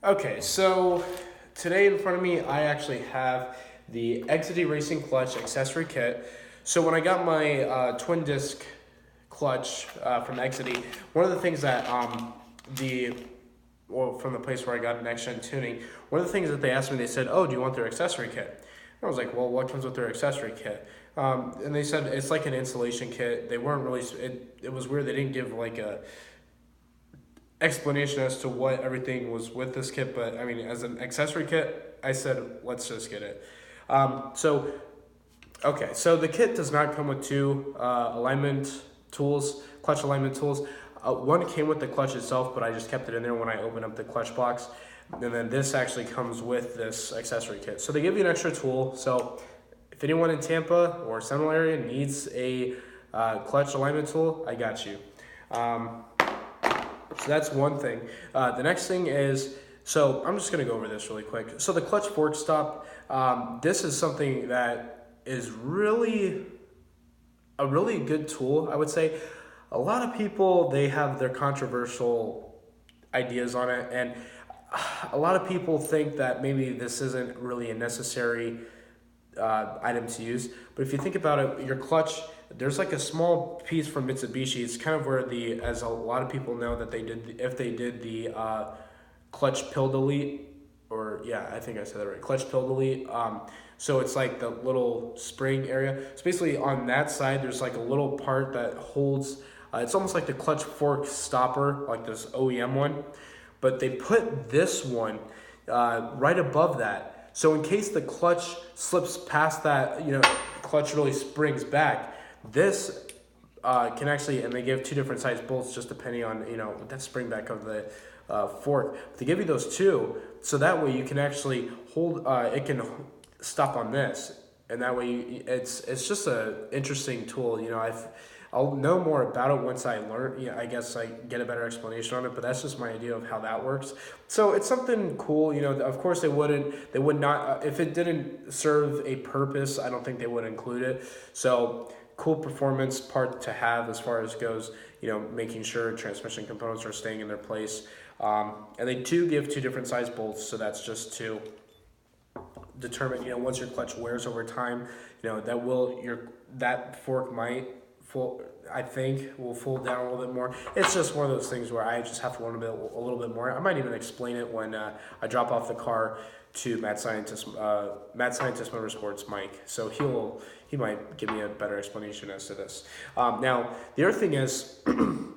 Okay, so today in front of me, I actually have the Exedy Racing Clutch accessory kit. So when I got my twin disc clutch from Exedy, one of the things that from the place where I got Next Gen Tuning, one of the things that they asked me, they said, "Oh, do you want their accessory kit?" And I was like, "Well, what comes with their accessory kit?" And they said it's like an installation kit. They weren't really. It was weird. They didn't give like a explanation as to what everything was with this kit, but I mean, as an accessory kit, I said, let's just get it. So the kit does not come with two clutch alignment tools. One came with the clutch itself, but I just kept it in there when I opened up the clutch box. And then this actually comes with this accessory kit. So they give you an extra tool. So if anyone in Tampa or Seminole area needs a clutch alignment tool, I got you. So that's one thing. The next thing is, so I'm just going to go over this really quick. So the clutch fork stop, this is something that is really a really good tool, I would say. A lot of people, they have their controversial ideas on it, and a lot of people think that maybe this isn't really a necessary item to use. But if you think about it, your clutch, there's like a small piece from Mitsubishi. It's kind of where as a lot of people know that if they did the clutch pill delete, or yeah, I think I said that right, clutch pill delete. So it's like the little spring area. So basically on that side, there's like a little part that holds, it's almost like the clutch fork stopper, like this OEM one. But they put this one right above that. So in case the clutch slips past that, clutch really springs back, this can actually, and they give two different size bolts just depending on, that spring back of the fork. They give you those two, so that way you can actually hold, it can stop on this. And that way it's just a interesting tool. I'll know more about it once I learn. I guess I get a better explanation on it, but that's just my idea of how that works. So it's something cool. Of course they would not, if it didn't serve a purpose, I don't think they would include it. So cool performance part to have as far as goes, making sure transmission components are staying in their place. And they do give two different size bolts, so that's just to determine, once your clutch wears over time, that fork might will fold down a little bit more. It's just one of those things where I just have to learn a little bit more. I might even explain it when I drop off the car to Mad Scientist Motorsports Mike. So he might give me a better explanation as to this. Now the other thing is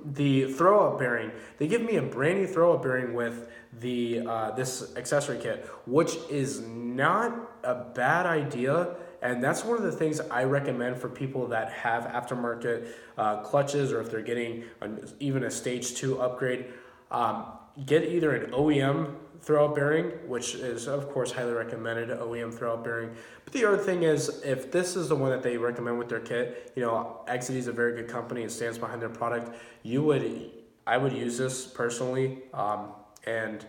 the throw-up bearing. They give me a brand new throw-up bearing with the this accessory kit, which is not a bad idea. And that's one of the things I recommend for people that have aftermarket clutches, or if they're getting even a stage 2 upgrade. Get either an OEM throw-up bearing, which is of course highly recommended, OEM throw-up bearing. But the other thing is, if this is the one that they recommend with their kit, Exedy is a very good company and stands behind their product. I would use this personally, and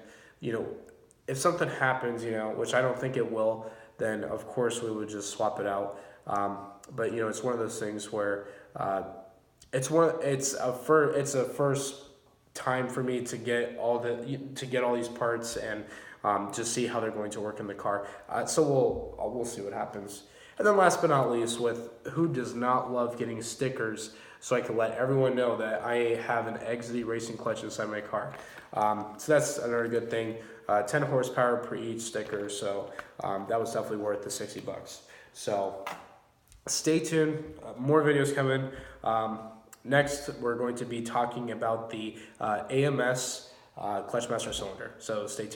if something happens, which I don't think it will, then of course we would just swap it out. But it's one of those things where it's a first time for me to get all these parts and just see how they're going to work in the car. So we'll see what happens. And then last but not least, with who does not love getting stickers, so I can let everyone know that I have an Exedy racing clutch inside my car. So that's another good thing. 10 horsepower per each sticker, so that was definitely worth the $60. So stay tuned, more videos coming. Next, we're going to be talking about the AMS clutch master cylinder, so stay tuned.